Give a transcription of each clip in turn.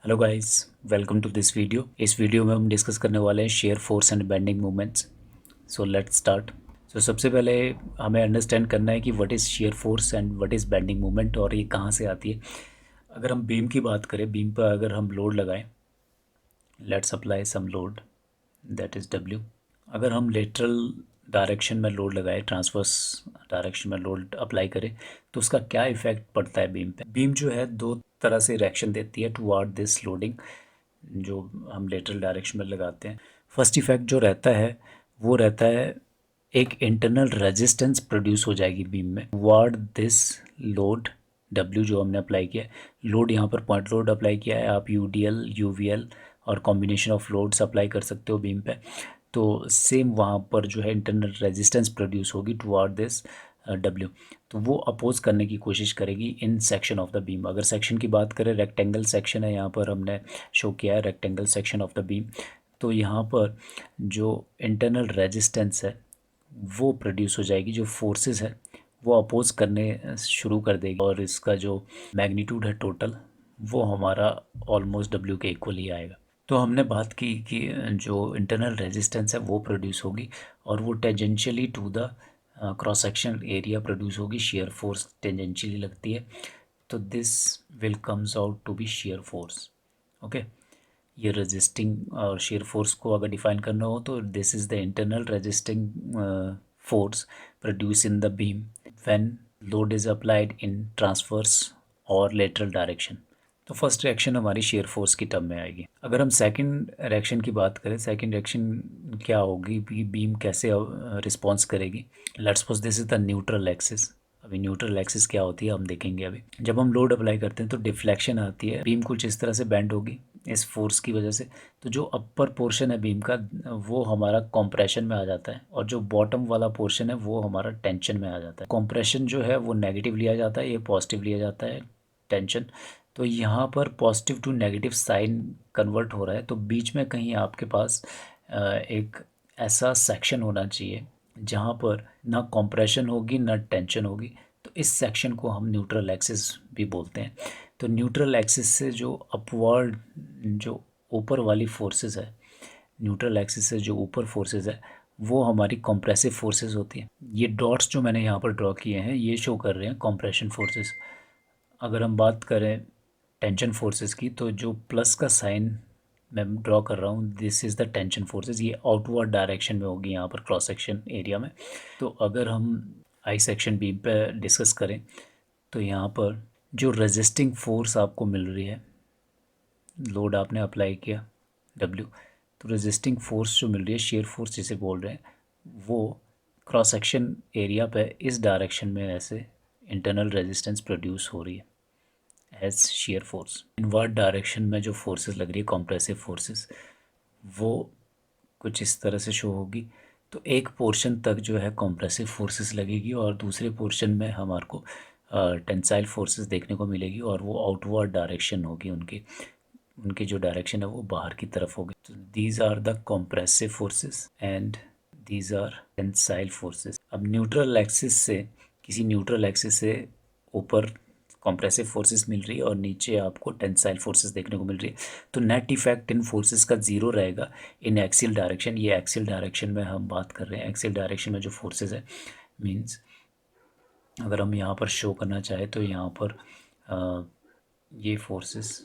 Hello guys, welcome to this video. इस video में हम डिस्कस करने वाले हैं shear force and bending movements. So let's start. So सबसे पहले हमें अंडरस्टैंड करना है कि what is shear force and what is bending movement और ये कहाँ से आती है। अगर हम बीम की बात करें, बीम पर अगर हम लोड लगाएं, let's apply some load, that is W. अगर हम लेटरल डायरेक्शन में लोड लगाए, ट्रांसवर्स डायरेक्शन में लोड अप्लाई करें, तो उसका क्या इफेक्ट पड़ता है बीम पे। बीम जो है दो तरह से रिएक्शन देती है टुवर्ड दिस लोडिंग, जो हम लेटरल डायरेक्शन में लगाते हैं। फर्स्ट इफेक्ट जो रहता है वो रहता है एक इंटरनल रेजिस्टेंस प्रोड्यूस हो जाएगी बीम में टुवर्ड दिस लोड डब्ल्यू जो हमने अप्लाई किया है। लोड यहाँ पर पॉइंट लोड अप्लाई किया है, आप यूडीएल यूवीएल और कॉम्बिनेशन ऑफ लोड्स अप्लाई कर सकते हो बीम पे। तो सेम वहाँ पर जो है इंटरनल रेजिस्टेंस प्रोड्यूस होगी टुवर्ड दिस डब्ल्यू, तो वो अपोज करने की कोशिश करेगी in section of the beam. अगर सेक्शन की बात करें, रेक्टेंगल सेक्शन है, यहाँ पर हमने शो किया है rectangle section of the beam. तो यहाँ पर जो इंटरनल रेजिस्टेंस है वो प्रोड्यूस हो जाएगी, जो फोर्सेस है वो अपोज करने शुरू कर देगी और इसका जो मैग्नीट्यूड है टोटल वो हमारा ऑलमोस्ट डब्ल्यू के इक्वल ही आएगा। तो हमने बात की कि जो इंटरनल रेजिस्टेंस है वो प्रोड्यूस होगी और वो tangentially to the cross section area produce होगी। शेयर फोर्स टेंजेंशियली लगती है, तो this will comes out to be shear force. Okay, ये रेजिस्टिंग और शेयर फोर्स को अगर डिफाइन करना हो तो this is the internal resisting force produce in the beam when load is applied in transverse और लेटरल डायरेक्शन। तो first reaction हमारी शेयर फोर्स की टर्म में आएगी। अगर हम सेकंड रिएक्शन की बात करें, सेकंड रिएक्शन क्या होगी, बीम कैसे रिस्पॉन्स करेगी। Let's suppose this is the neutral axis. अभी न्यूट्रल एक्सिस क्या होती है हम देखेंगे। अभी जब हम लोड अप्लाई करते हैं तो डिफ्लेक्शन आती है, बीम कुछ इस तरह से बेंड होगी इस फोर्स की वजह से। तो जो अपर पोर्शन है बीम का वो हमारा कॉम्प्रेशन में आ जाता है और जो बॉटम वाला पोर्शन है वो हमारा टेंशन में आ जाता है। कॉम्प्रेशन जो है वो नेगेटिव लिया जाता है, ये पॉजिटिव लिया जाता है टेंशन। तो यहाँ पर positive to negative sign convert हो रहा है, तो बीच में कहीं आपके पास एक ऐसा सेक्शन होना चाहिए जहाँ पर ना कंप्रेशन होगी ना टेंशन होगी। तो इस सेक्शन को हम न्यूट्रल एक्सिस भी बोलते हैं। तो न्यूट्रल एक्सिस से जो अपवर्ड जो ऊपर वाली फोर्सेस है, न्यूट्रल एक्सिस से जो ऊपर फोर्सेस है वो हमारी कंप्रेसिव फोर्सेस होती हैं। ये डॉट्स जो मैंने यहाँ पर ड्रॉ किए हैं ये शो कर रहे हैं कंप्रेशन फोर्सेस। अगर हम बात करें टेंशन फोर्सेस की, तो जो प्लस का साइन मैं ड्रॉ कर रहा हूँ, this is the tension forces. ये आउटवर्ड डायरेक्शन में होगी यहाँ पर क्रॉस सेक्शन एरिया में। तो अगर हम आई सेक्शन बीम पे डिस्कस करें तो यहाँ पर जो रेजिस्टिंग फोर्स आपको मिल रही है, लोड आपने अप्लाई किया डब्ल्यू, तो रेजिस्टिंग फोर्स जो मिल रही है, शेयर फोर्स जिसे बोल रहे हैं, वो क्रॉस सेक्शन एरिया पे इस डायरेक्शन में ऐसे इंटरनल रेजिस्टेंस प्रोड्यूस हो रही है as shear force. Inward direction में जो फोर्सेस लग रही है कॉम्प्रेसिव फोर्सेस, वो कुछ इस तरह से शो होगी। तो एक पोर्शन तक जो है कॉम्प्रेसिव फोर्सेस लगेगी और दूसरे पोर्शन में हमारे को टेंसाइल फोर्सेस देखने को मिलेगी और वो आउटवर्ड डायरेक्शन होगी, उनकी उनकी जो डायरेक्शन है वो बाहर की तरफ होगी। तो these are the compressive forces and these are tensile forces. अब न्यूट्रल एक्सिस से, किसी न्यूट्रल एक्सिस से ऊपर कॉम्प्रेसिव फोर्सेस मिल रही है और नीचे आपको टेंसाइल फोर्सेस देखने को मिल रही है। तो नेट इफेक्ट इन फोर्सेस का ज़ीरो रहेगा इन एक्सियल डायरेक्शन। ये एक्सियल डायरेक्शन में हम बात कर रहे हैं। एक्सियल डायरेक्शन में जो फोर्सेस है, मींस अगर हम यहाँ पर शो करना चाहें तो यहाँ पर ये फोर्सेस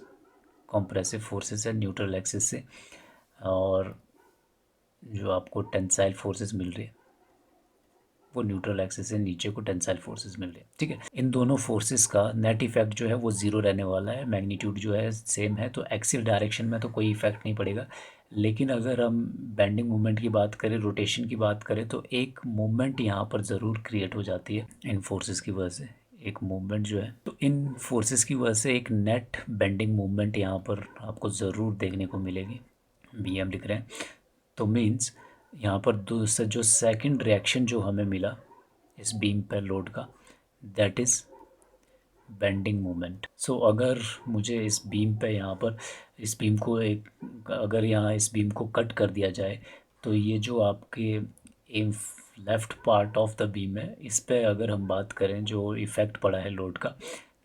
कॉम्प्रेसिव फोर्सेस है न्यूट्रल एक्सिस से, और जो आपको टेंसाइल फोर्सेस मिल रही है वो न्यूट्रल एक्सिस से नीचे को टेंसाइल फोर्सेस मिल रहे हैं। ठीक है, इन दोनों फोर्सेस का नेट इफेक्ट जो है वो ज़ीरो रहने वाला है। मैग्नीट्यूड जो है सेम है, तो एक्सियल डायरेक्शन में तो कोई इफेक्ट नहीं पड़ेगा। लेकिन अगर हम बेंडिंग मूवमेंट की बात करें, रोटेशन की बात करें, तो एक मूवमेंट यहाँ पर ज़रूर क्रिएट हो जाती है इन फोर्सेस की वजह से। एक मूवमेंट जो है, तो इन फोर्सेस की वजह से एक नेट बेंडिंग मूवमेंट यहाँ पर आपको ज़रूर देखने को मिलेगी। बी एम लिख रहे हैं, तो मीन्स यहाँ पर दूसरा जो सेकंड रिएक्शन जो हमें मिला इस बीम पर लोड का, दैट इज़ बेंडिंग मोमेंट। सो अगर मुझे इस बीम पे यहाँ पर इस बीम को एक, अगर यहाँ इस बीम को कट कर दिया जाए, तो ये जो आपके left part of the beam है, इस पे अगर हम बात करें जो इफ़ेक्ट पड़ा है लोड का,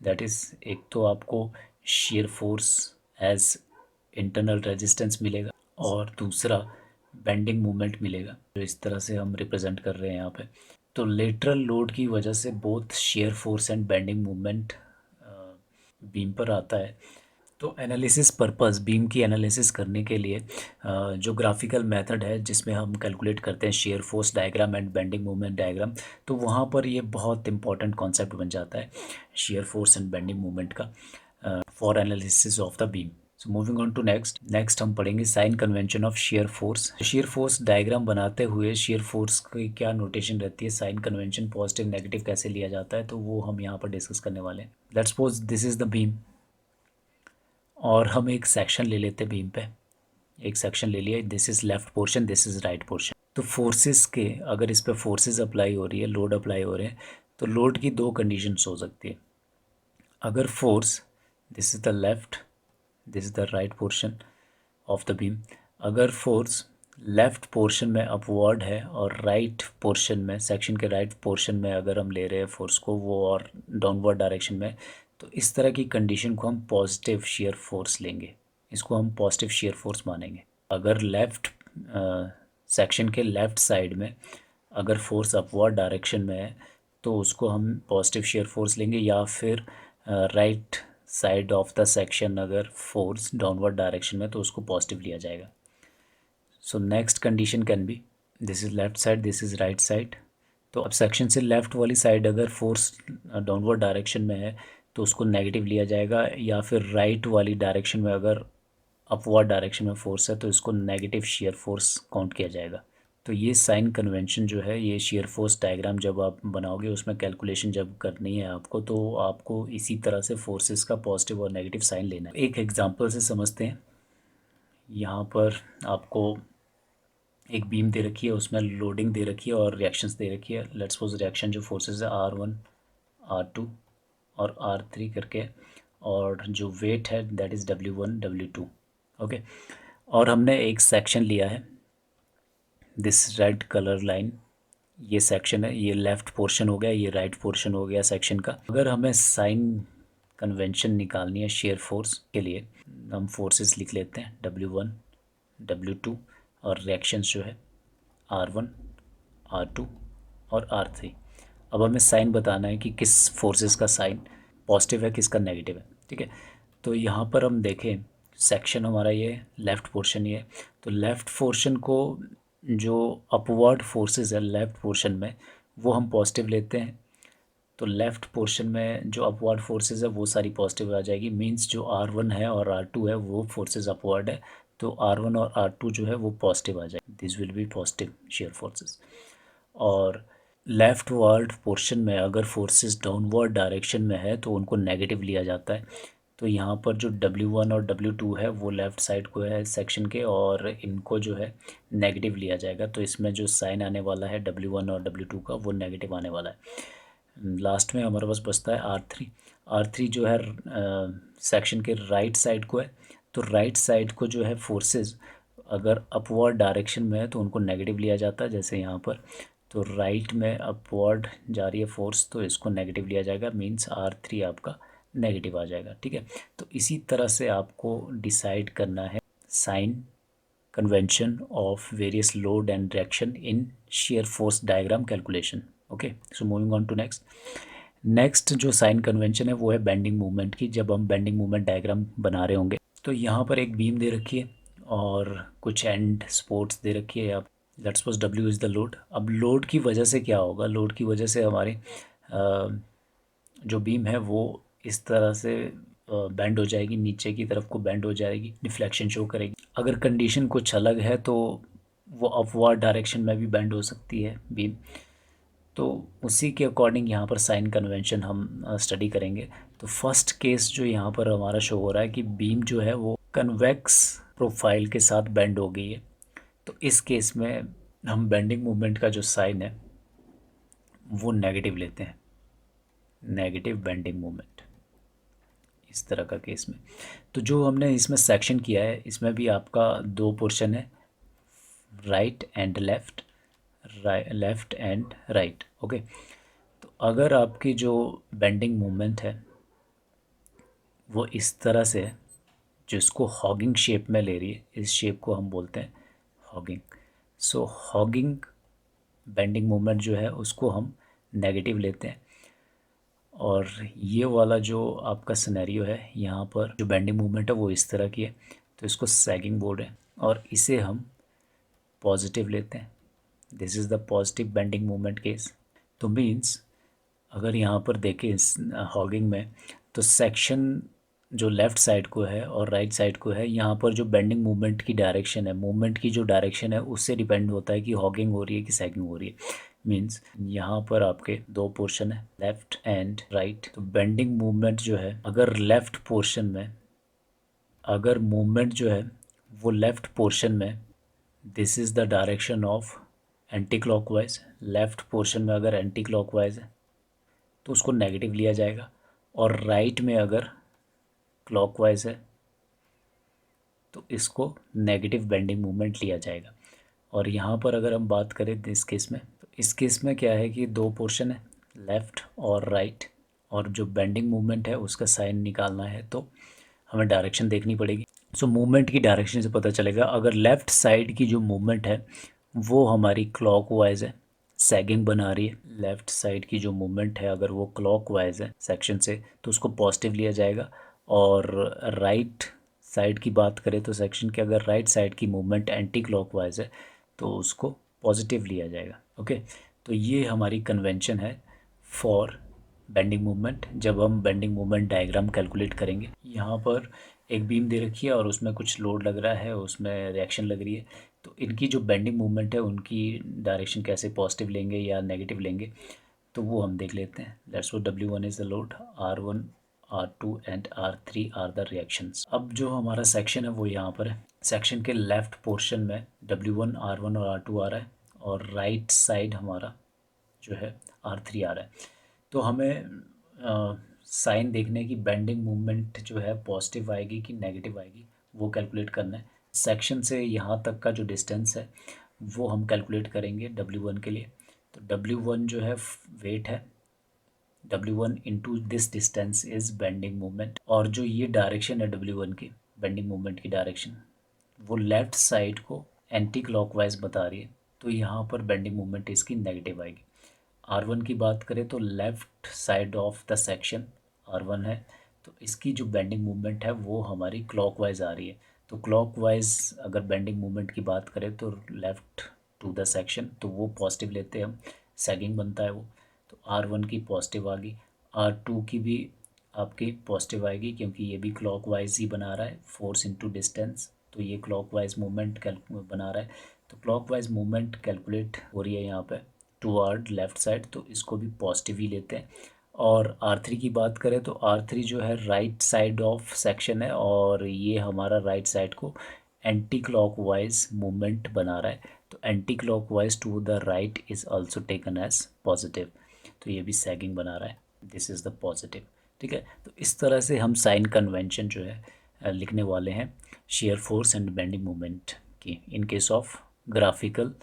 दैट इज़ एक तो आपको shear force as internal resistance मिलेगा और दूसरा बेंडिंग मोमेंट मिलेगा, जो इस तरह से हम रिप्रेजेंट कर रहे हैं यहाँ पे। तो लेटरल लोड की वजह से both share force and bending moment beam पर आता है। तो एनालिसिस पर्पस, बीम की एनालिसिस करने के लिए जो ग्राफिकल मेथड है जिसमें हम कैलकुलेट करते हैं shear force diagram and bending moment diagram, तो वहाँ पर ये बहुत इंपॉर्टेंट कॉन्सेप्ट बन जाता है shear force and bending moment का for analysis of the beam. So moving on to next हम पढ़ेंगे sign convention of shear force. Shear force diagram बनाते हुए शेयर फोर्स की क्या नोटेशन रहती है, साइन कन्वेंशन पॉजिटिव नेगेटिव कैसे लिया जाता है, तो वो हम यहाँ पर डिस्कस करने वाले हैं। Let's suppose this is the beam और हम एक सेक्शन ले लेते हैं बीम पे, एक सेक्शन ले लिया, this is left portion, this is right portion. तो फोर्सेस के, अगर इस पे फोर्सेस अप्लाई हो रही है, लोड अप्लाई हो रहे हैं, तो लोड की दो कंडीशंस हो सकती है। अगर force, this is the left, this is the right portion of the beam, अगर फोर्स लेफ्ट पोर्शन में अपवर्ड है और राइट पोर्शन में, सेक्शन के राइट पोर्शन में अगर हम ले रहे हैं फोर्स को, वो और डाउनवर्ड डायरेक्शन में, तो इस तरह की कंडीशन को हम पॉजिटिव शेयर फोर्स लेंगे, इसको हम पॉजिटिव शेयर फोर्स मानेंगे। अगर लेफ्ट सेक्शन के लेफ्ट साइड में अगर फोर्स अपवर्ड डायरेक्शन में है तो उसको हम पॉजिटिव शेयर फोर्स लेंगे, या फिर right side of the section अगर फोर्स डाउनवर्ड डायरेक्शन में तो उसको पॉजिटिव लिया जाएगा। So next condition can be, this is left side, this is right side. तो अब सेक्शन से लेफ्ट वाली साइड अगर फोर्स डाउनवर्ड डायरेक्शन में है तो उसको नेगेटिव लिया जाएगा, या फिर राइट वाली डायरेक्शन में अगर अपवर्ड डायरेक्शन में फोर्स है तो इसको नेगेटिव शेयर फोर्स काउंट किया जाएगा। तो ये साइन कन्वेंशन जो है, ये शेयर फोर्स डायग्राम जब आप बनाओगे, उसमें कैलकुलेशन जब करनी है आपको, तो आपको इसी तरह से फोर्सेस का पॉजिटिव और नेगेटिव साइन लेना है। एक एग्जांपल से समझते हैं। यहाँ पर आपको एक बीम दे रखी है, उसमें लोडिंग दे रखी है और रिएक्शंस दे रखी है। लेट्स सपोज रिएक्शन जो फोर्सेस है R1, R2 और R3 करके, और जो वेट है that is W1, W2। Okay, और हमने एक सेक्शन लिया है, दिस रेड कलर लाइन, ये सेक्शन है, ये लेफ़्ट पोर्शन हो गया, ये राइट पोर्शन हो गया सेक्शन का। अगर हमें साइन कन्वेंशन निकालनी है शेयर फोर्स के लिए, हम फोर्सेस लिख लेते हैं W1, W2 और रिएक्शंस जो है R1, R2 और R3। अब हमें साइन बताना है कि किस फोर्सेस का साइन पॉजिटिव है, किसका नेगेटिव है। ठीक है, तो यहाँ पर हम देखें, सेक्शन हमारा ये लेफ़्ट पोर्शन ये है, तो लेफ़्ट पोर्शन को जो अपवर्ड फोर्सेस है लेफ़्ट पोर्शन में वो हम पॉजिटिव लेते हैं। तो लेफ़्ट पोर्शन में जो अपवर्ड फोर्सेस है वो सारी पॉजिटिव आ जाएगी, मींस जो R1 है और R2 है वो फोर्सेस अपवर्ड है, तो R1 और R2 जो है वो पॉजिटिव आ जाएगी, this will be positive share forces. और लेफ़्ट वर्ड पोर्शन में अगर फोर्सेस डाउनवर्ड डायरेक्शन में है तो उनको नेगेटिव लिया जाता है। तो यहाँ पर जो W1 और W2 है वो लेफ़्ट साइड को है सेक्शन के, और इनको जो है नेगेटिव लिया जाएगा। तो इसमें जो साइन आने वाला है W1 और W2 का वो नेगेटिव आने वाला है। लास्ट में हमारे पास बचता है R3। R3 जो है सेक्शन के राइट साइड को है, तो राइट साइड को जो है फोर्सेस अगर अपवर्ड डायरेक्शन में है तो उनको नेगेटिव लिया जाता है, जैसे यहाँ पर। तो राइट में अपवर्ड जा रही है फोर्स तो इसको नेगेटिव लिया जाएगा, मींस R3 आपका नेगेटिव आ जाएगा। ठीक है, तो इसी तरह से आपको डिसाइड करना है sign convention of various load and reaction in shear force diagram calculation. Okay, so moving on to next जो साइन कन्वेंशन है वो है बेंडिंग मूवमेंट की। जब हम बेंडिंग मूवमेंट डायग्राम बना रहे होंगे तो यहाँ पर एक बीम दे रखी है और कुछ एंड सपोर्ट्स दे रखी है। आप let's suppose W is the load. अब लोड की वजह से क्या होगा, लोड की वजह से हमारी जो बीम है वो इस तरह से बेंड हो जाएगी, नीचे की तरफ को बेंड हो जाएगी, डिफ्लेक्शन शो करेगी। अगर कंडीशन कुछ अलग है तो वो अपवर्ड डायरेक्शन में भी बेंड हो सकती है बीम। तो उसी के अकॉर्डिंग यहाँ पर साइन कन्वेंशन हम स्टडी करेंगे। तो फर्स्ट केस जो यहाँ पर हमारा शो हो रहा है कि बीम जो है वो कन्वेक्स प्रोफाइल के साथ बेंड हो गई है, तो इस केस में हम बेंडिंग मूवमेंट का जो साइन है वो नेगेटिव लेते हैं, नेगेटिव बेंडिंग मूवमेंट, इस तरह का केस में। तो जो हमने इसमें सेक्शन किया है इसमें भी आपका दो पोर्शन है, right and left, left and right. Okay, तो अगर आपकी जो बेंडिंग मूवमेंट है वो इस तरह से है, जो इसको हॉगिंग शेप में ले रही है, इस शेप को हम बोलते हैं हॉगिंग। सो हॉगिंग बेंडिंग मोमेंट जो है उसको हम नेगेटिव लेते हैं। और ये वाला जो आपका सिनेरियो है, यहाँ पर जो बेंडिंग मूवमेंट है वो इस तरह की है, तो इसको सैगिंग बोल रहे हैं और इसे हम पॉजिटिव लेते हैं। This is the positive bending movement case. तो मीन्स अगर यहाँ पर देखें इस हॉगिंग में, तो सेक्शन जो लेफ़्ट साइड को है और राइट साइड को है, यहाँ पर जो बेंडिंग मूवमेंट की डायरेक्शन है, मूवमेंट की जो डायरेक्शन है उससे डिपेंड होता है कि हॉगिंग हो रही है कि सैगिंग हो रही है। मीन्स यहाँ पर आपके दो पोर्शन है, लेफ़्ट एंड राइट। तो बेंडिंग मूवमेंट जो है, अगर लेफ़्ट पोर्शन में अगर मूवमेंट जो है वो लेफ़्ट पोर्शन में, this is the direction of anti clockwise. Left portion में अगर एंटी क्लॉकवाइज है तो उसको नेगेटिव लिया जाएगा, और राइट में अगर क्लॉकवाइज है तो इसको नेगेटिव बेंडिंग मूवमेंट लिया जाएगा। और यहाँ पर अगर हम बात करें इस केस में, तो इस केस में क्या है कि दो पोर्शन है, लेफ़्ट और राइट, और जो बेंडिंग मूवमेंट है उसका साइन निकालना है तो हमें डायरेक्शन देखनी पड़ेगी। सो मूवमेंट की डायरेक्शन से पता चलेगा, अगर लेफ़्ट साइड की जो मूवमेंट है वो हमारी क्लॉकवाइज है, सैगिंग बना रही है, लेफ़्ट साइड की जो मूवमेंट है अगर वो क्लॉकवाइज है सेक्शन से तो उसको पॉजिटिव लिया जाएगा। और राइट साइड की बात करें तो सेक्शन के अगर राइट साइड की मूवमेंट एंटी क्लॉकवाइज है तो उसको पॉजिटिव लिया जाएगा। ओके, तो ये हमारी कन्वेंशन है फॉर बेंडिंग मूवमेंट। जब हम बेंडिंग मूवमेंट डायग्राम कैलकुलेट करेंगे, यहाँ पर एक बीम दे रखी है और उसमें कुछ लोड लग रहा है, उसमें रिएक्शन लग रही है, तो इनकी जो बेंडिंग मूवमेंट है उनकी डायरेक्शन कैसे पॉजिटिव लेंगे या नेगेटिव लेंगे तो वो हम देख लेते हैं। Let's so W1 is the load, R1 R2 and R3 are the reactions. अब जो हमारा सेक्शन है वो यहाँ पर है। सेक्शन के लेफ्ट पोर्शन में W1 R1 और R2 आ रहा है, और राइट साइड हमारा जो है R3 आ रहा है। तो हमें साइन देखने की बेंडिंग मूवमेंट जो है पॉजिटिव आएगी कि नेगेटिव आएगी वो कैलकुलेट करना है। सेक्शन से यहाँ तक का जो डिस्टेंस है वो हम कैलकुलेट करेंगे W1 के लिए। तो W1 जो है वेट है, W1 into this distance is bending movement. और जो ये डायरेक्शन है W1 की, बेंडिंग मूवमेंट की डायरेक्शन, वो लेफ़्ट साइड को एंटी क्लॉकवाइज बता रही है, तो यहाँ पर बेंडिंग मूवमेंट इसकी नेगेटिव आएगी। R1 की बात करें तो left side of the section R1 है, तो इसकी जो बेंडिंग मूवमेंट है वो हमारी क्लॉकवाइज आ रही है। तो क्लॉकवाइज अगर बेंडिंग मूवमेंट की बात करें तो लेफ़्ट टू द सेक्शन, तो वो पॉजिटिव लेते हैं हम, सैगिंग बनता है वो। तो R1 की पॉजिटिव आ गई, R2 की भी आपकी पॉजिटिव आएगी क्योंकि ये भी क्लॉकवाइज ही बना रहा है, फोर्स इनटू डिस्टेंस, तो ये क्लॉकवाइज मूवमेंट बना रहा है। तो क्लॉकवाइज मूवमेंट कैलकुलेट हो रही है यहाँ पे टूवर्ड लेफ़्ट साइड, तो इसको भी पॉजिटिव ही लेते हैं। और R3 की बात करें तो R3 जो है राइट साइड ऑफ सेक्शन है, और ये हमारा राइट साइड को एंटी क्लॉकवाइज मूवमेंट बना रहा है, तो anti clockwise to the right is also taken as positive, तो ये भी सैगिंग बना रहा है, दिस इज़ द पॉजिटिव। ठीक है, तो इस तरह से हम साइन कन्वेंशन जो है लिखने वाले हैं shear force and bending movement की in case of graphical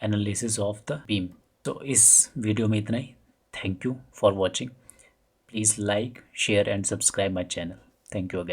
analysis of the beam. तो इस वीडियो में इतना ही। Thank you for watching. Please like, share and subscribe my channel. Thank you again.